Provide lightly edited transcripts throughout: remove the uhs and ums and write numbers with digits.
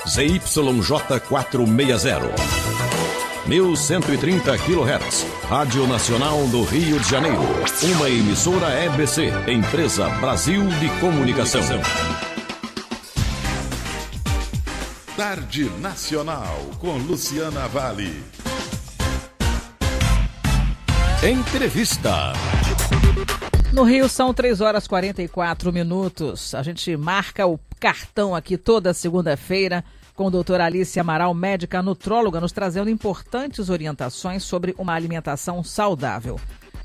ZYJ 460. 1130 kHz. Rádio Nacional do Rio de Janeiro. Uma emissora EBC, Empresa Brasil de Comunicação. Tarde Nacional, com Luciana Vale. Entrevista. No Rio são 3h44. A gente marca o cartão aqui toda segunda-feira com a doutora Alice Amaral, médica nutróloga, nos trazendo importantes orientações sobre uma alimentação saudável.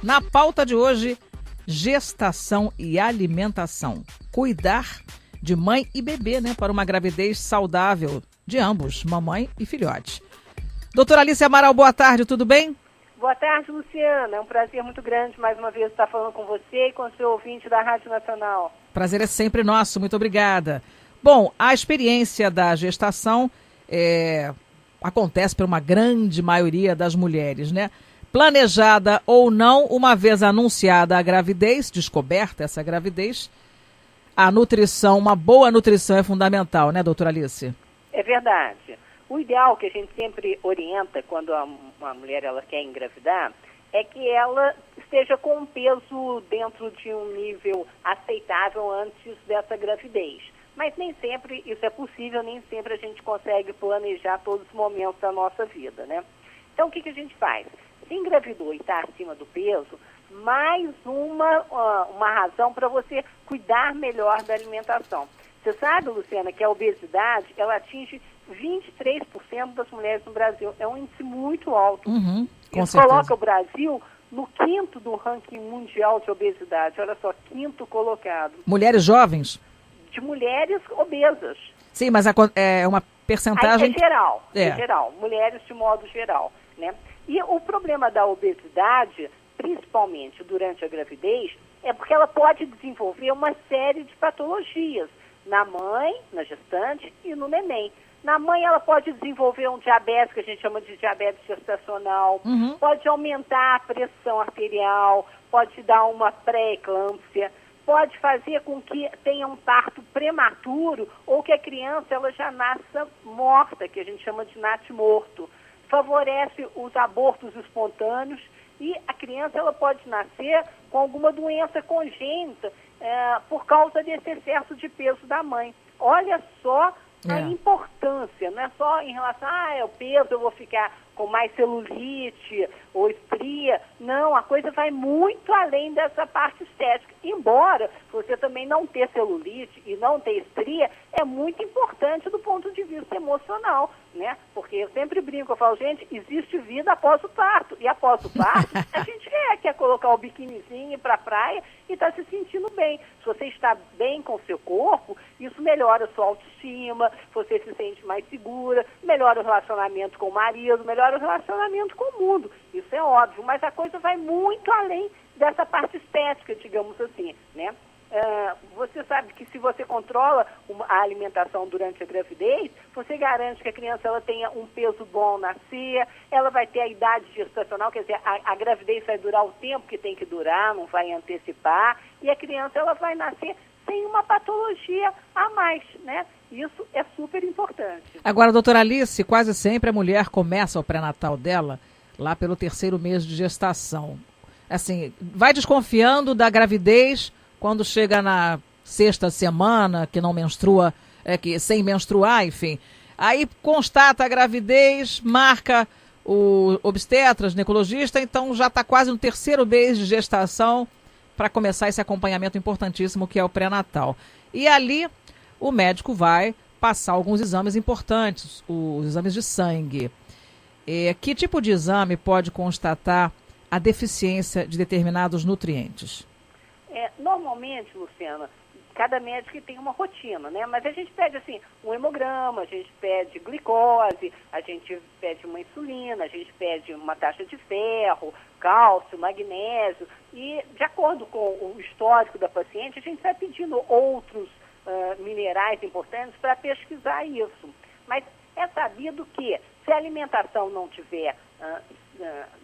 Na pauta de hoje, gestação e alimentação. Cuidar de mãe e bebê, para uma gravidez saudável de ambos, mamãe e filhote. Doutora Alice Amaral, boa tarde, tudo bem? Boa tarde, Luciana. É um prazer muito grande mais uma vez estar falando com você e com o seu ouvinte da Rádio Nacional. Prazer é sempre nosso, muito obrigada. Bom, a experiência da gestação acontece para uma grande maioria das mulheres, Planejada ou não, uma vez anunciada a gravidez, descoberta essa gravidez, a nutrição, uma boa nutrição é fundamental, doutora Alice? É verdade. O ideal que a gente sempre orienta quando uma mulher ela quer engravidar é que ela esteja com um peso dentro de um nível aceitável antes dessa gravidez. Mas nem sempre isso é possível, nem sempre a gente consegue planejar todos os momentos da nossa vida, Então, o que a gente faz? Se engravidou e está acima do peso, mais uma razão para você cuidar melhor da alimentação. Você sabe, Luciana, que a obesidade, ela atinge 23% das mulheres no Brasil. É um índice muito alto. Isso coloca o Brasil no 5º do ranking mundial de obesidade. Olha só, 5º colocado. Mulheres jovens? De mulheres obesas. Sim, mas é uma percentagem... É geral, geral. Mulheres de modo geral, E o problema da obesidade, principalmente durante a gravidez, é porque ela pode desenvolver uma série de patologias na mãe, na gestante e no neném. Na mãe, ela pode desenvolver um diabetes, que a gente chama de diabetes gestacional, pode aumentar a pressão arterial, pode dar uma pré-eclâmpsia, pode fazer com que tenha um parto prematuro ou que a criança ela já nasça morta, que a gente chama de natimorto. Favorece os abortos espontâneos e a criança ela pode nascer com alguma doença congênita por causa desse excesso de peso da mãe. Olha só a importância, não é só em relação é o peso, eu vou ficar com mais celulite ou estria. Não, a coisa vai muito além dessa parte estética. Embora você também não ter celulite e não ter estria, é muito importante do ponto de vista emocional, Porque eu sempre brinco, eu falo, gente, existe vida após o parto. E após o parto, a gente quer colocar o biquinizinho para a praia e está se sentindo bem. Se você está bem com o seu corpo, isso melhora a sua autoestima, você se sente mais segura, melhora o relacionamento com o marido, melhora o relacionamento com o mundo. Isso é óbvio, mas a coisa vai muito além dessa parte estética, digamos assim, Você sabe que se você controla a alimentação durante a gravidez, você garante que a criança ela tenha um peso bom ao nascer, ela vai ter a idade gestacional, quer dizer, a gravidez vai durar o tempo que tem que durar, não vai antecipar, e a criança ela vai nascer sem uma patologia a mais, Isso é super importante. Agora, doutora Alice, quase sempre a mulher começa o pré-natal dela lá pelo 3º mês de gestação. Assim, vai desconfiando da gravidez quando chega na 6ª semana, que não menstrua, que sem menstruar, enfim. Aí constata a gravidez, marca o obstetra, ginecologista, então já está quase no 3º mês de gestação para começar esse acompanhamento importantíssimo que é o pré-natal. E ali o médico vai passar alguns exames importantes, os exames de sangue. Que tipo de exame pode constatar a deficiência de determinados nutrientes? Normalmente, Luciana, cada médico tem uma rotina, Mas a gente pede, assim, um hemograma, a gente pede glicose, a gente pede uma insulina, a gente pede uma taxa de ferro, cálcio, magnésio, e de acordo com o histórico da paciente, a gente vai pedindo outros minerais importantes para pesquisar isso. Mas é sabido que se a alimentação não tiver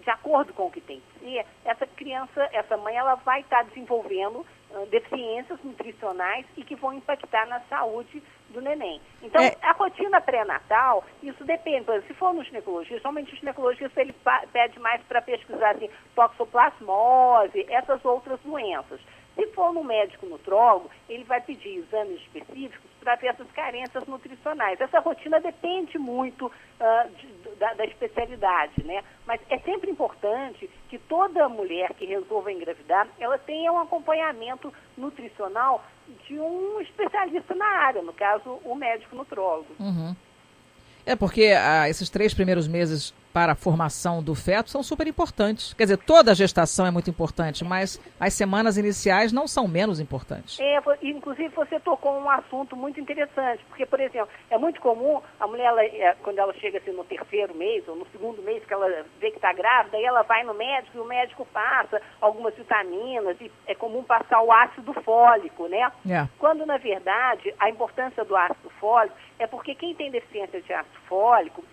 de acordo com o que tem que ser, essa criança, essa mãe, ela vai estar desenvolvendo deficiências nutricionais e que vão impactar na saúde do neném. Então, a rotina pré-natal, isso depende. Por exemplo, se for no ginecologista, somente o ginecologista ele pede mais para pesquisar assim, toxoplasmose, essas outras doenças. Se for no médico nutrólogo, ele vai pedir exames específicos para ver essas carências nutricionais. Essa rotina depende muito da especialidade, né? Mas é sempre importante que toda mulher que resolva engravidar, ela tenha um acompanhamento nutricional de um especialista na área, no caso, o médico nutrólogo. Uhum. É porque esses 3 primeiros meses para a formação do feto são super importantes. Quer dizer, toda a gestação é muito importante, mas as semanas iniciais não são menos importantes. Inclusive você tocou um assunto muito interessante, porque, por exemplo, é muito comum a mulher, quando ela chega assim, no 3º mês ou no 2º mês, que ela vê que está grávida, aí ela vai no médico e o médico passa algumas vitaminas, e é comum passar o ácido fólico, né? Quando, na verdade, a importância do ácido fólico é porque quem tem deficiência de ácido fólico,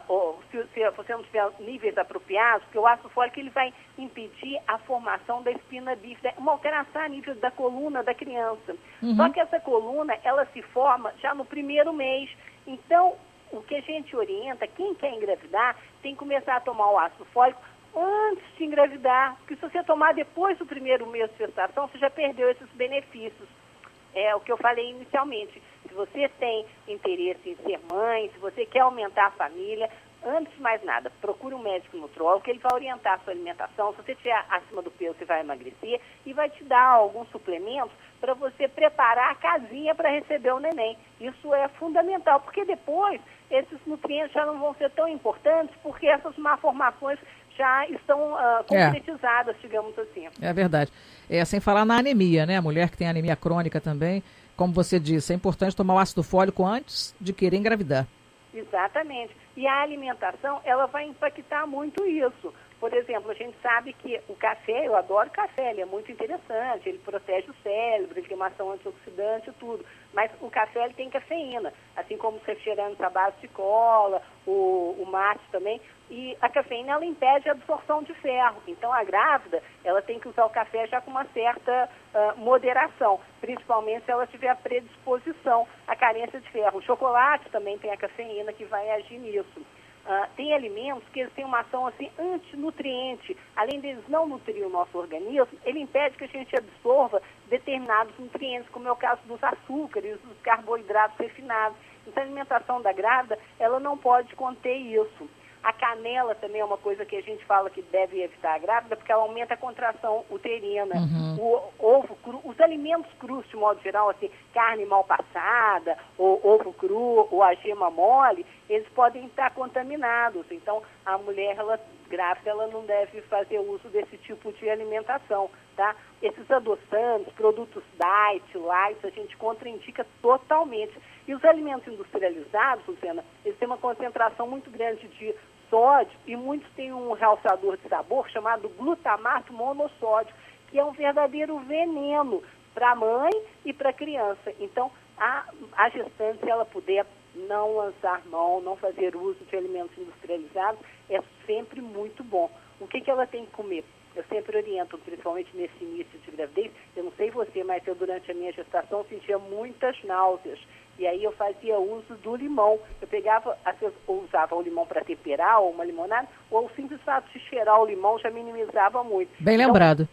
ou se você não tiver níveis apropriados, porque o ácido fólico ele vai impedir a formação da espina bífida, uma alteração a nível da coluna da criança. Só que essa coluna, ela se forma já no 1º mês. Então, o que a gente orienta, quem quer engravidar, tem que começar a tomar o ácido fólico antes de engravidar, porque se você tomar depois do 1º mês de gestação, você já perdeu esses benefícios. É o que eu falei inicialmente. Se você tem interesse em ser mãe, se você quer aumentar a família, antes de mais nada, procure um médico nutrólogo, que ele vai orientar a sua alimentação. Se você estiver acima do peso, você vai emagrecer e vai te dar alguns suplementos para você preparar a casinha para receber o neném. Isso é fundamental, porque depois esses nutrientes já não vão ser tão importantes, porque essas malformações já estão concretizadas, digamos assim. É verdade. Sem falar na anemia, né? A mulher que tem anemia crônica também, como você disse, é importante tomar o ácido fólico antes de querer engravidar. Exatamente. E a alimentação, ela vai impactar muito isso. Por exemplo, a gente sabe que o café, eu adoro café, ele é muito interessante, ele protege o cérebro, ele tem uma ação antioxidante e tudo. Mas o café, ele tem cafeína, assim como os refrigerantes à base de cola, o mate também. E a cafeína, ela impede a absorção de ferro. Então, a grávida, ela tem que usar o café já com uma certa moderação, principalmente se ela tiver a predisposição à carência de ferro. O chocolate também tem a cafeína que vai agir nisso. Tem alimentos que eles têm uma ação assim, antinutriente. Além deles não nutrir o nosso organismo, ele impede que a gente absorva determinados nutrientes, como é o caso dos açúcares, dos carboidratos refinados. Então, a alimentação da grávida, ela não pode conter isso. A canela também é uma coisa que a gente fala que deve evitar a grávida, porque ela aumenta a contração uterina. O ovo cru, os alimentos crus, de modo geral, assim, carne mal passada, ou ovo cru, ou a gema mole, eles podem estar contaminados. Então, a mulher grávida, ela não deve fazer uso desse tipo de alimentação, tá? Esses adoçantes, produtos diet, light, a gente contraindica totalmente. E os alimentos industrializados, Luciana, eles têm uma concentração muito grande de sódio e muitos têm um realçador de sabor chamado glutamato monossódico, que é um verdadeiro veneno para a mãe e para a criança. Então, a gestante, se ela puder não lançar mão, não fazer uso de alimentos industrializados, é sempre muito bom. O que ela tem que comer? Eu sempre oriento, principalmente nesse início de gravidez, eu não sei você, mas eu durante a minha gestação sentia muitas náuseas. E aí eu fazia uso do limão. Eu pegava, às vezes, ou usava o limão para temperar, ou uma limonada, ou o simples fato de cheirar o limão já minimizava muito. Bem lembrado.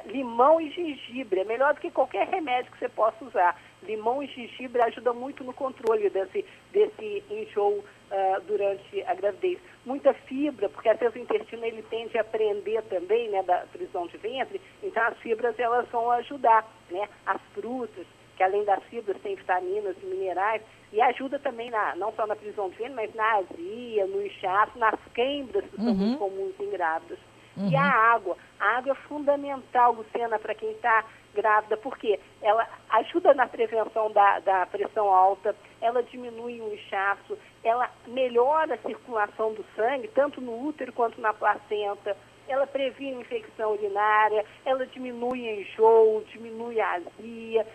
Limão e gengibre é melhor do que qualquer remédio que você possa usar. Limão e gengibre ajudam muito no controle desse enjoo durante a gravidez. Muita fibra, porque às vezes o intestino ele tende a prender também, né, da prisão de ventre, então as fibras elas vão ajudar, né? As frutas, que além das fibras tem vitaminas e minerais, e ajuda também não só na prisão de ventre, mas na azia, no inchaço, nas queimbras que são muito comuns em grávidas. E a água é fundamental, Luciana, para quem está grávida, porque ela ajuda na prevenção da pressão alta, ela diminui o inchaço, ela melhora a circulação do sangue, tanto no útero quanto na placenta, ela previne infecção urinária, ela diminui enjoo, diminui a azia,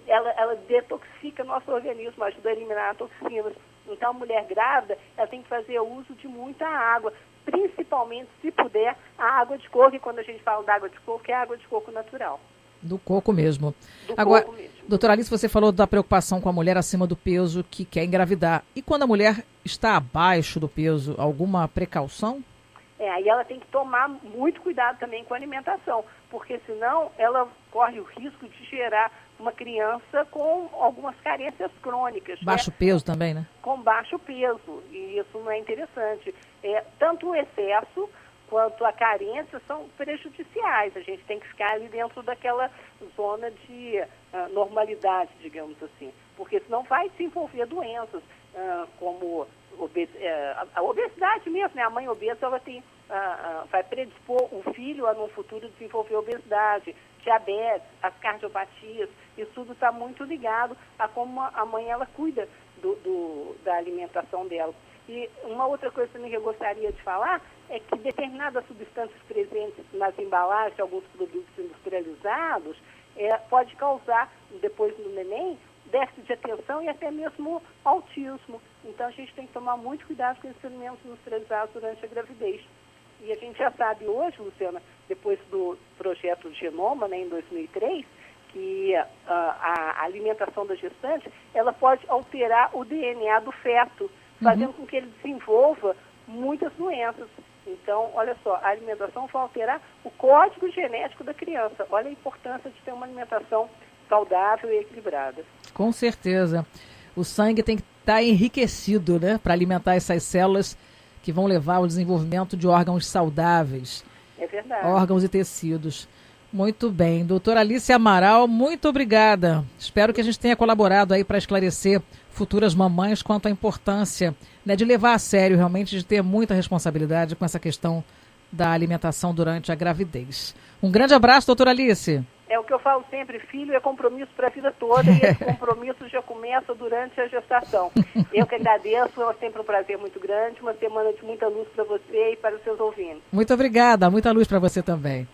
ela detoxifica nosso organismo, ajuda a eliminar toxinas. Então, a mulher grávida, ela tem que fazer uso de muita água, principalmente, se puder, a água de coco, e quando a gente fala da água de coco, é a água de coco natural. Do coco mesmo. Do Agora, coco mesmo. doutora Alice, você falou da preocupação com a mulher acima do peso que quer engravidar. E quando a mulher está abaixo do peso, alguma precaução? Aí ela tem que tomar muito cuidado também com a alimentação, porque senão ela corre o risco de gerar uma criança com algumas carências crônicas. Baixo peso também, né? Com baixo peso, e isso não é interessante. Tanto o excesso quanto a carência são prejudiciais. A gente tem que ficar ali dentro daquela zona de normalidade, digamos assim, porque senão vai desenvolver doenças como a obesidade mesmo, né? A mãe obesa, ela vai predispor o filho a, no futuro, desenvolver obesidade, diabetes, as cardiopatias. Isso tudo está muito ligado a como a mãe ela cuida da alimentação dela. E uma outra coisa também que eu gostaria de falar é que determinadas substâncias presentes nas embalagens de alguns produtos industrializados pode causar, depois do neném, déficit de atenção e até mesmo autismo. Então, a gente tem que tomar muito cuidado com esses alimentos industrializados durante a gravidez. E a gente já sabe hoje, Luciana, depois do projeto Genoma, né, em 2003, que a alimentação da gestante, ela pode alterar o DNA do feto, fazendo com que ele desenvolva muitas doenças. Então, olha só, a alimentação vai alterar o código genético da criança. Olha a importância de ter uma alimentação saudável e equilibrada. Com certeza. O sangue tem que estar enriquecido, né, para alimentar essas células que vão levar ao desenvolvimento de órgãos saudáveis. É verdade. Órgãos e tecidos. Muito bem. Doutora Alice Amaral, muito obrigada. Espero que a gente tenha colaborado aí para esclarecer futuras mamães quanto à importância, né, de levar a sério, realmente, de ter muita responsabilidade com essa questão da alimentação durante a gravidez. Um grande abraço, doutora Alice. É o que eu falo sempre, filho é compromisso para a vida toda e esse compromisso já começa durante a gestação. Eu que agradeço, é sempre um prazer muito grande, uma semana de muita luz para você e para os seus ouvintes. Muito obrigada, muita luz para você também.